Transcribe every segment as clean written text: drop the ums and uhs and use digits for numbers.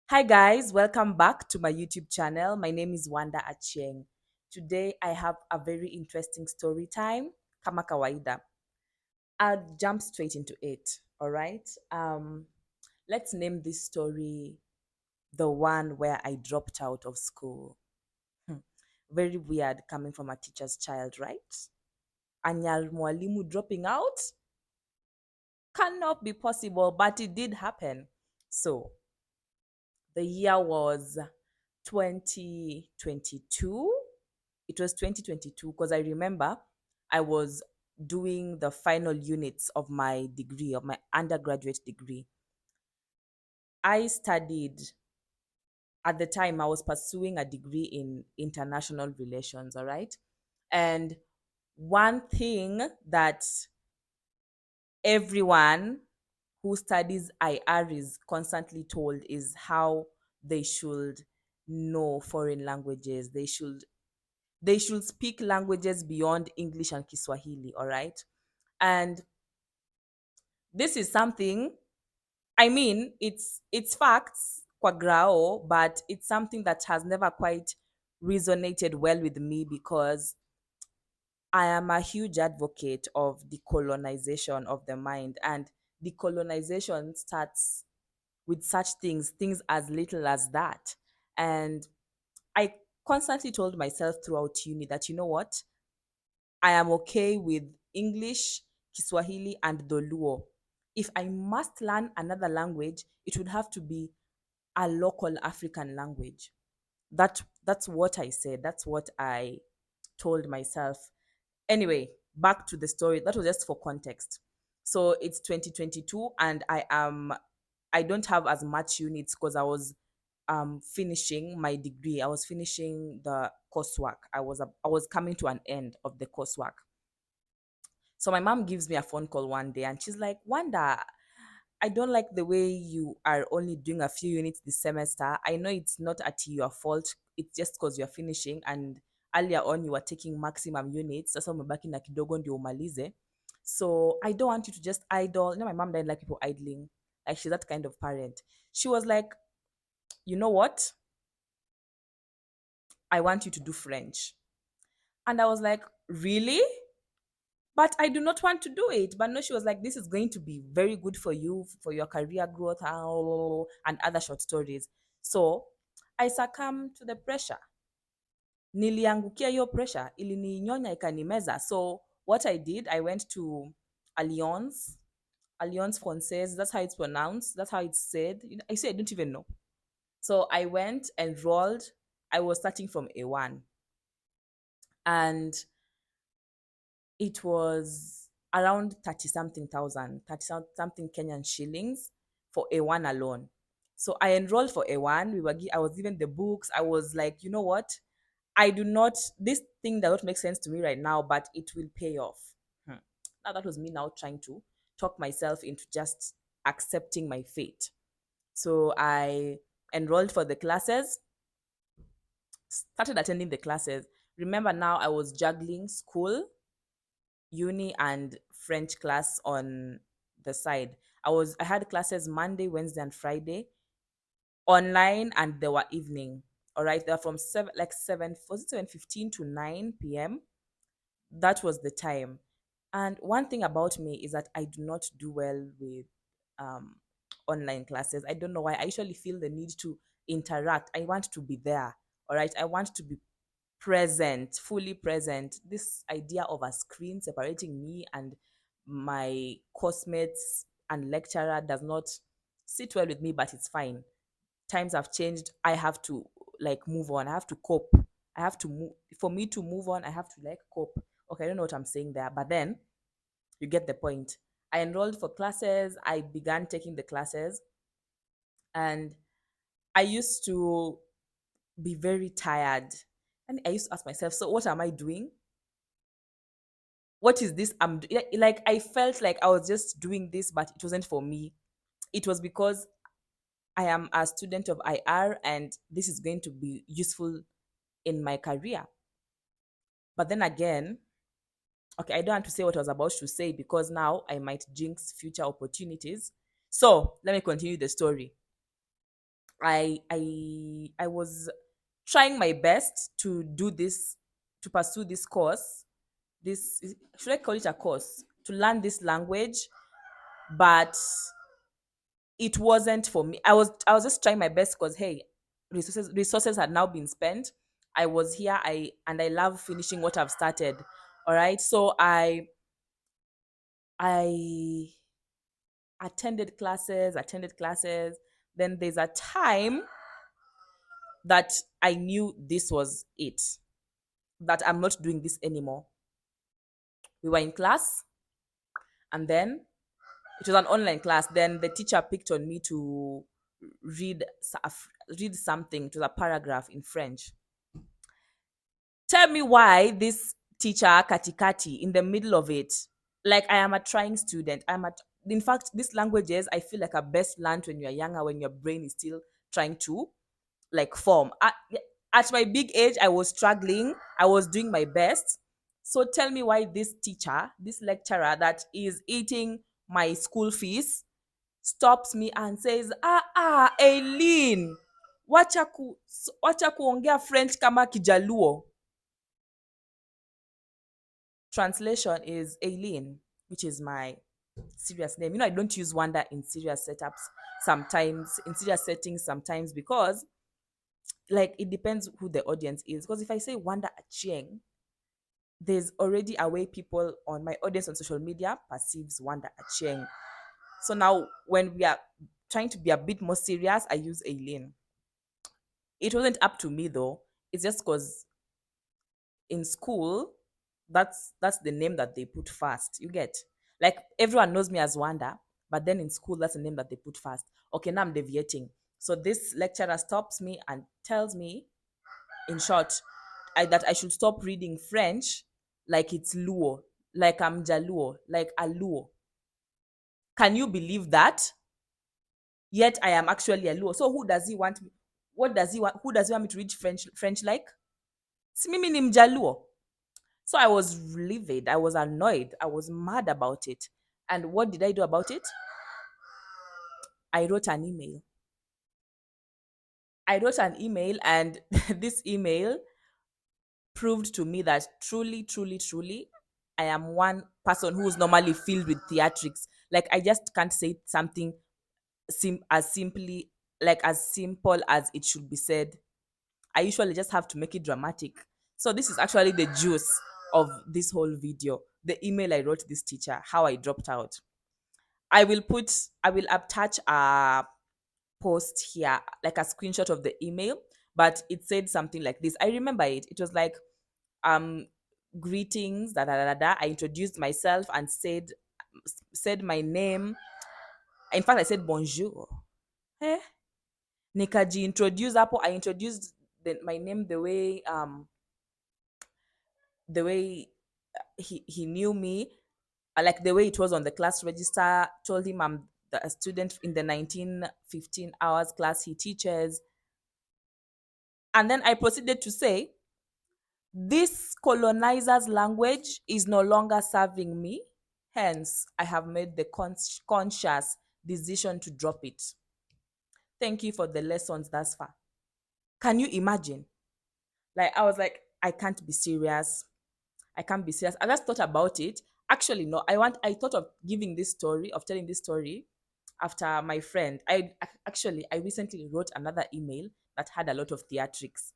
Hi guys, welcome back to my YouTube channel. My name is Wanda Achieng. Today I have a very interesting story time. Kama kawaida. I'll jump straight into it. All right. Let's name this story the one where I dropped out of school. Hmm. Very weird coming from a teacher's child, right? Anyal mwalimu dropping out cannot be possible, but it did happen. So the year was 2022. It was 2022 because I remember I was doing the final units of my degree, of my undergraduate degree. I studied, at the time, I was pursuing a degree in international relations, all right? And one thing that everyone who studies IR is constantly told is how they should know foreign languages. They should speak languages beyond English and Kiswahili, all right? And this is something, I mean, it's facts kwa grao, but it's something that has never quite resonated well with me because I am a huge advocate of decolonization of the mind, and decolonization starts with such things as little as that. And I constantly told myself throughout uni that, you know what, I am okay with English, Kiswahili, and Doluo. If I must learn another language, it would have to be a local African language. That's what I said. That's what I told myself. Anyway, back to the story. That was just for context. So it's 2022 and I don't have as much units because I was finishing my degree. I was finishing the coursework. I was coming to an end of the coursework. So my mom gives me a phone call one day and she's like, Wanda, I don't like the way you are only doing a few units this semester. I know it's not at your fault. It's just because you're finishing and earlier on you were taking maximum units. Sasa umebaki na kidogo ndio umalize. So I don't want you to just idle. You know, my mom doesn't like people idling. Like she's that kind of parent. She was like, you know what? I want you to do French. And I was like, really? But I do not want to do it. But no, she was like, this is going to be very good for you, for your career growth, and other short stories. So I succumbed to the pressure. Niliangukia hiyo pressure, ilininyonya ikanimeza. So what I did, I went to Alliance, Alliance Française. That's how it's pronounced. That's how it's said. I say I don't even know. So I went, enrolled. I was starting from A1. And it was around 30 something thousand, 30 something Kenyan shillings for A1 alone. So I enrolled for A1. I was given the books. I was like, you know what? I do not, this thing does not make sense to me right now, but it will pay off. Hmm. Now that was me now trying to talk myself into just accepting my fate. So I enrolled for the classes, started attending the classes. Remember now I was juggling school, uni and French class on the side. I had classes Monday, Wednesday, and Friday online, and they were evening. All right, they're from seven, was it 7:15 to 9 p.m. That was the time. And one thing about me is that I do not do well with um online classes. I don't know why. I usually feel the need to interact. I want to be there. All right, I want to be present, fully present. This idea of a screen separating me and my course mates and lecturer does not sit well with me, but it's fine. Times have changed. I have to like move on. I have to cope. I have to move. For me to move on, I have to like cope. Okay, I don't know what I'm saying there, but then you get the point. I enrolled for classes. I began taking the classes, and I used to be very tired. And I used to ask myself, so what am I doing? What is this like I felt like I was just doing this, but it wasn't for me. It was because I am a student of IR and this is going to be useful in my career. But then again, okay, I don't want to say what I was about to say because now I might jinx future opportunities. So let me continue the story. I was trying my best to do this, to pursue this course. Should I call it a course? To learn this language, but it wasn't for me. I was just trying my best because hey, resources had now been spent. I was here, I love finishing what I've started. All right. So I attended classes. Then there's a time that I knew this was it, that I'm not doing this anymore. We were in class, and then it was an online class. Then the teacher picked on me to read read something to the paragraph in French. Tell me why this teacher katikati in the middle of it, like I am a trying student. In fact, these languages I feel like are best learned when you're younger, when your brain is still trying to like form. At my big age, I was struggling. I was doing my best. So tell me why this teacher, this lecturer that is eating my school fees, stops me and says, Eileen, wacha kuongea French kama Kijaluo. Translation is Eileen, which is my serious name. I don't use Wanda in serious setups sometimes, in serious settings sometimes, because like it depends who the audience is. Because if I say Wanda Achieng, there's already a way people on my audience on social media perceives Wanda Achieng. So now when we are trying to be a bit more serious, I use Eileen. It wasn't up to me though. It's just because in school, that's the name that they put first. You get, like everyone knows me as Wanda, but then in school that's the name that they put first. Okay, now I'm deviating. So this lecturer stops me and tells me, in short, that I should stop reading French like it's Luo, like I'm Jaluo, like a Luo. Can you believe that? Yet I am actually a Luo. So who does he want me? What does he want? Who does he want me to read French like? Si mimi ni Mjaluo. So I was livid. I was annoyed. I was mad about it. And what did I do about it? I wrote an email. I wrote an email, and this email proved to me that truly, truly, truly, I am one person who's normally filled with theatrics. Like I just can't say something as simply, like as simple as it should be said. I usually just have to make it dramatic. So this is actually the juice of this whole video. The email I wrote this teacher, how I dropped out. I will attach a post here, like a screenshot of the email, but it said something like this. I remember it. It was like, um, greetings, da da da da. I introduced myself and said my name. In fact, I said bonjour. Eh? Nikaji introduced hapo. I introduced my name the way he knew me, like the way it was on the class register. Told him I'm a student in the 1915 hours class he teaches. And then I proceeded to say, this colonizer's language is no longer serving me. Hence, I have made the conscious decision to drop it. Thank you for the lessons thus far. Can you imagine? Like, I was like, I can't be serious. I can't be serious. I just thought about it. Actually, no, I thought of telling this story after my friend. I recently wrote another email that had a lot of theatrics.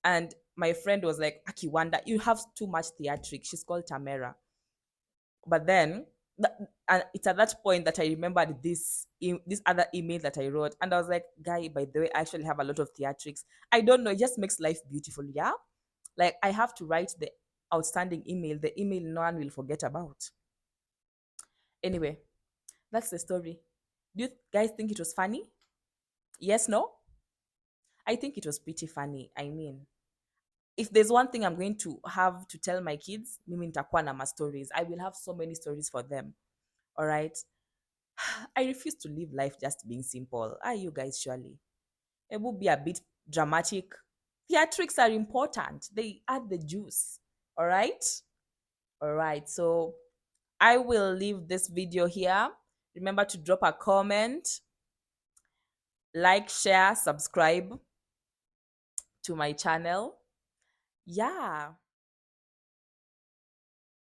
And my friend was like, Aki Wanda, you have too much theatrics. She's called Tamara. But then and it's at that point that I remembered this other email that I wrote, and I was like, guy, by the way, I actually have a lot of theatrics. I don't know, it just makes life beautiful. Yeah, like I have to write the outstanding email, the email no one will forget about. Anyway, that's the story. Do you guys think it was funny? Yes, no? I think it was pretty funny. I mean, if there's one thing I'm going to have to tell my kids, mimi nitakuwa na ma stories. I will have so many stories for them. All right. I refuse to live life just being simple. Are you guys surely? It will be a bit dramatic. Theatrics are important. They add the juice. All right. All right. So I will leave this video here. Remember to drop a comment. Like, share, subscribe to my channel. Yeah.